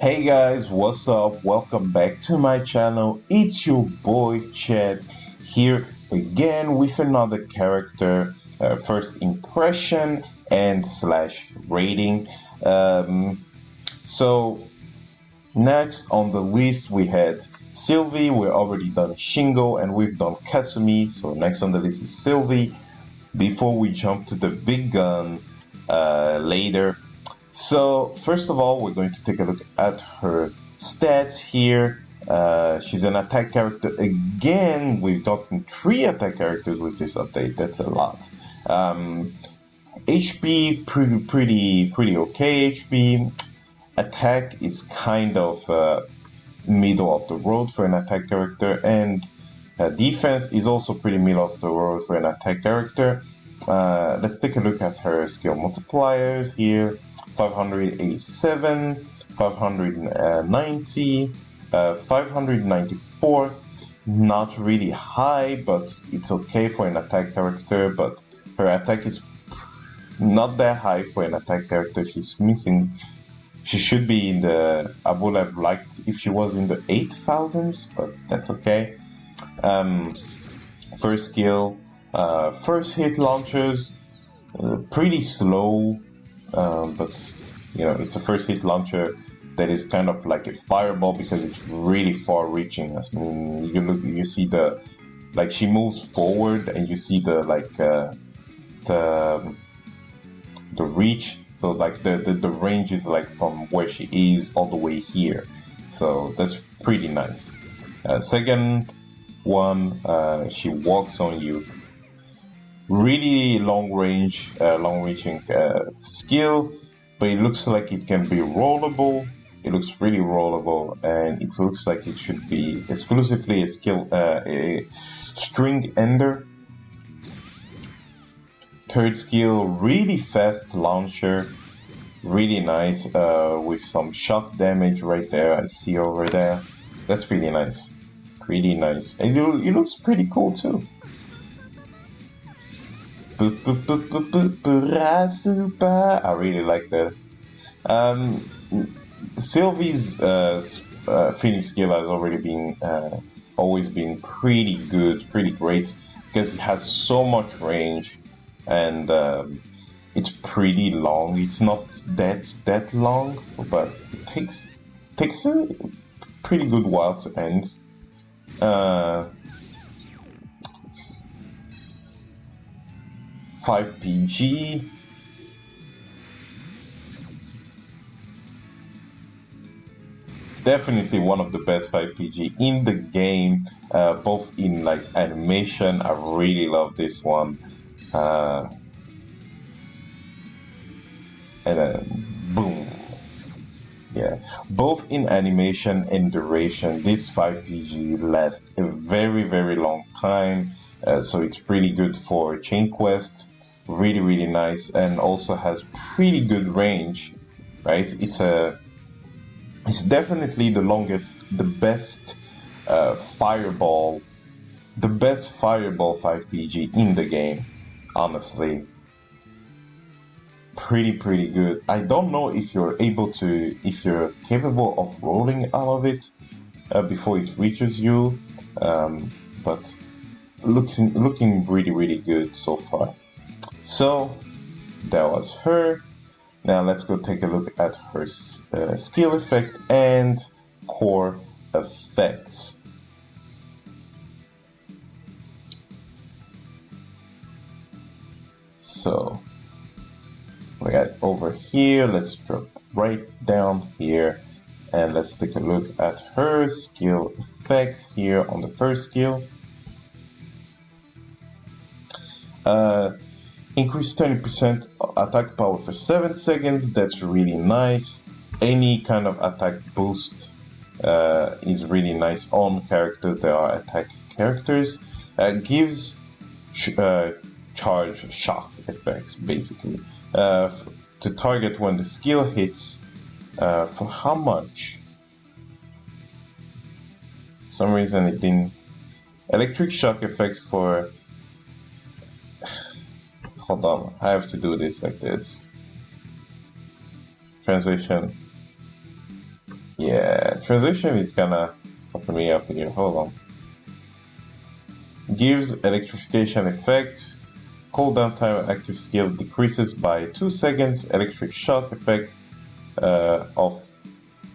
Hey guys, what's up? Welcome back to my channel. It's your boy Chad here again with another character, first impression and slash rating. So next on the list we had Sylvie. We're already done Shingo and we've done Kasumi. So next on the list is Sylvie. Before we jump to the big gun later. So first of all, we're going to take a look at her stats here. She's an attack character. Again, we've gotten 3 attack characters with this update. That's a lot. HP, pretty okay HP. Attack is kind of middle of the road for an attack character, and defense is also pretty middle of the road for an attack character. Let's take a look at her skill multipliers here. 587, 590, 594. Not really high, but it's okay for an attack character. But her attack is not that high for an attack character. She's missing. She should be in the. I would have liked if she was in the 8,000s, but that's okay. First skill, first hit launchers, pretty slow. But you know, it's a first hit launcher that is kind of like a fireball because it's really far reaching. I mean, you see the, like, she moves forward and you see the the reach. So like the range is like from where she is all the way here. So that's pretty nice. Second one, she walks on you. Really long range, long reaching skill, but it looks like it can be rollable. It looks really rollable, and it looks like it should be exclusively a skill, a string ender. Third skill, really fast launcher, really nice, with some shock damage right there. I see over there. That's really nice, really nice, and it looks pretty cool too. I really like that. Sylvie's Phoenix skill has already been always been pretty good, pretty great, because it has so much range and it's pretty long. It's not that long, but it takes a pretty good while to end. 5 PG. Definitely one of the best 5 PG in the game, both in like animation. I really love this one. And then boom. Yeah, both in animation and duration, this 5 PG lasts a very long time. So it's pretty good for chain quest. Really nice, and also has pretty good range, right? It's definitely the best fireball 5 PG in the game, honestly. Pretty good. I don't know if you're capable of rolling all of it before it reaches you, but looking really good so far. So that was her. Now let's go take a look at her skill effect and core effects. So we got over here. Let's drop right down here and let's take a look at her skill effects here on the first skill. Increase 20% attack power for 7 seconds. That's really nice. Any kind of attack boost is really nice on characters that are attack characters. Gives charge shock effects, basically, to target when the skill hits. For how much? For some reason it didn't. Electric shock effect for. Hold on, I have to do this like this. Translation. Yeah, transition is gonna open me up here. Hold on. Gives electrification effect. Cooldown time active skill decreases by 2 seconds. Electric shock effect of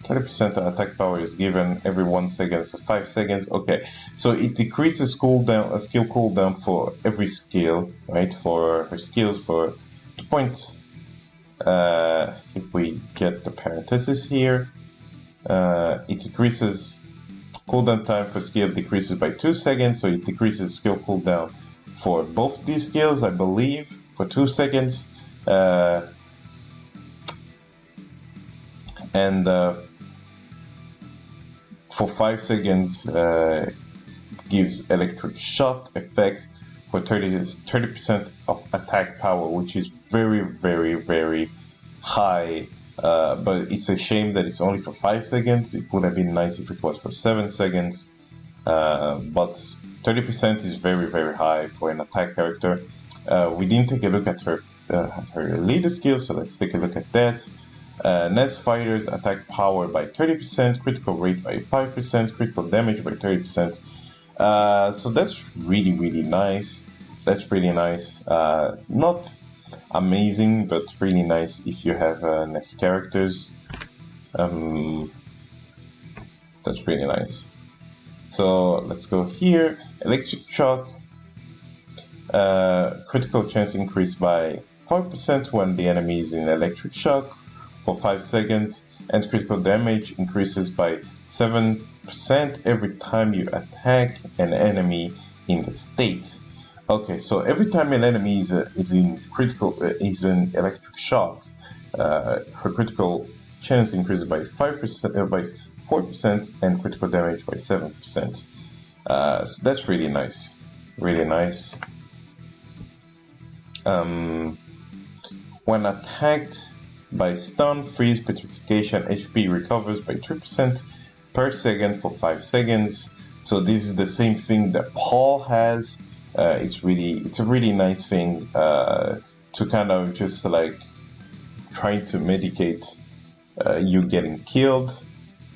30% attack power is given every 1 second for 5 seconds. Okay, so it decreases cooldown, skill cooldown for every skill, right? For her skills for 2 points. If we get the parenthesis here, it decreases cooldown time for skill decreases by 2 seconds, so it decreases skill cooldown for both these skills, I believe, for 2 seconds. And for 5 seconds, gives electric shock effect for 30% of attack power, which is very, very, very high. But it's a shame that it's only for 5 seconds. It would have been nice if it was for 7 seconds. But 30% is very, very high for an attack character. We didn't take a look at her leader skill, so let's take a look at that. Nest fighters attack power by 30%, critical rate by 5%, critical damage by 30%. So that's really, really nice. That's pretty nice. Not amazing, but really nice if you have Nest characters. That's pretty nice. So let's go here. Electric shock. Critical chance increased by 5% when the enemy is in electric shock for 5 seconds, and critical damage increases by 7% every time you attack an enemy in the state. Okay, so every time an enemy is in electric shock, her critical chance increases by 5%, by 4%, and critical damage by 7%. So that's really nice, really nice. When attacked by stun, freeze, petrification, HP recovers by 3% per second for 5 seconds. So this is the same thing that Paul has. It's a really nice thing to kind of just like try to mitigate you getting killed,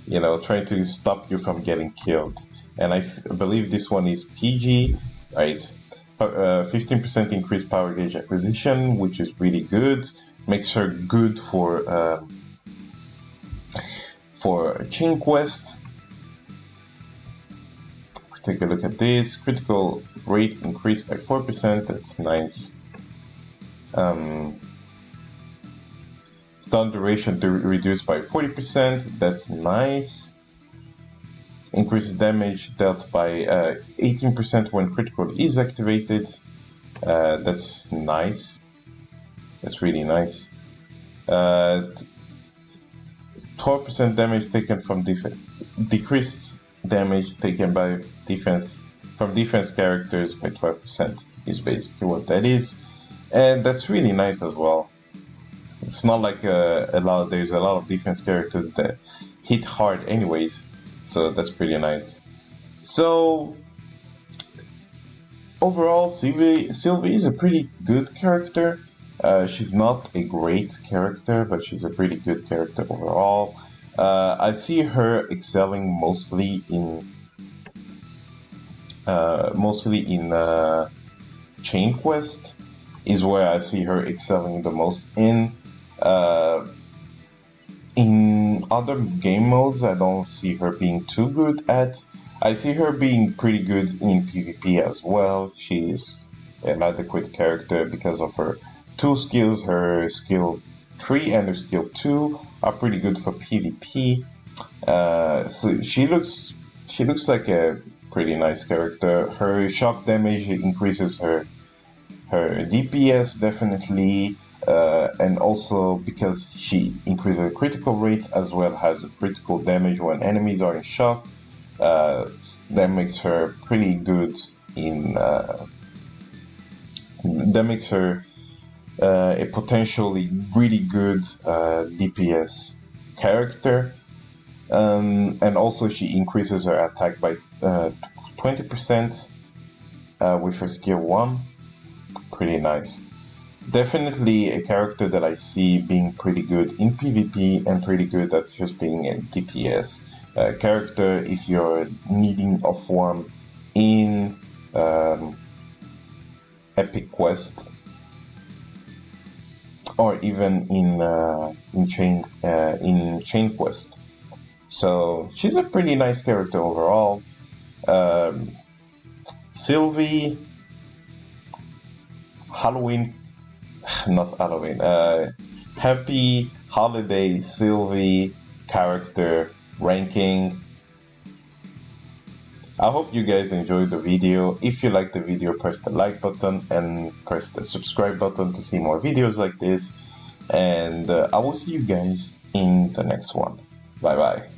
you know, trying to stop you from getting killed. And I believe this one is PG, right? 15% increased power gauge acquisition, which is really good. Makes her good for chain quest. Take a look at this. Critical rate increased by 4%. That's nice. Stun duration reduced by 40%. That's nice. Increases damage dealt by 18% when critical is activated. That's nice. That's really nice. 12% damage taken from defense. Decreased damage taken by defense from defense characters by 12% is basically what that is, and that's really nice as well. It's not like there's a lot of defense characters that hit hard anyways, so that's pretty nice. So overall, Sylvie is a pretty good character. She's not a great character, but she's a pretty good character overall. I see her excelling mostly in Chain Quest is where I see her excelling the most in. In other game modes, I don't see her being too good at. I see her being pretty good in PvP as well. She's an adequate character because of her 2 skills, her skill 3 and her skill 2 are pretty good for PvP. So she looks like a pretty nice character. Her shock damage increases her DPS definitely, and also because she increases her critical rate as well as critical damage when enemies are in shock. That makes her pretty good in. That makes her a potentially really good DPS character, and also she increases her attack by 20% with her skill 1. Pretty nice. Definitely a character that I see being pretty good in PvP and pretty good at just being in DPS. Character if you're needing a farm in Epic Quest or even in Chain Quest. So she's a pretty nice character overall. Sylvie, Halloween, not Halloween. Happy Holiday Sylvie character ranking. I hope you guys enjoyed the video. If you liked the video, press the like button and press the subscribe button to see more videos like this. And I will see you guys in the next one. Bye bye.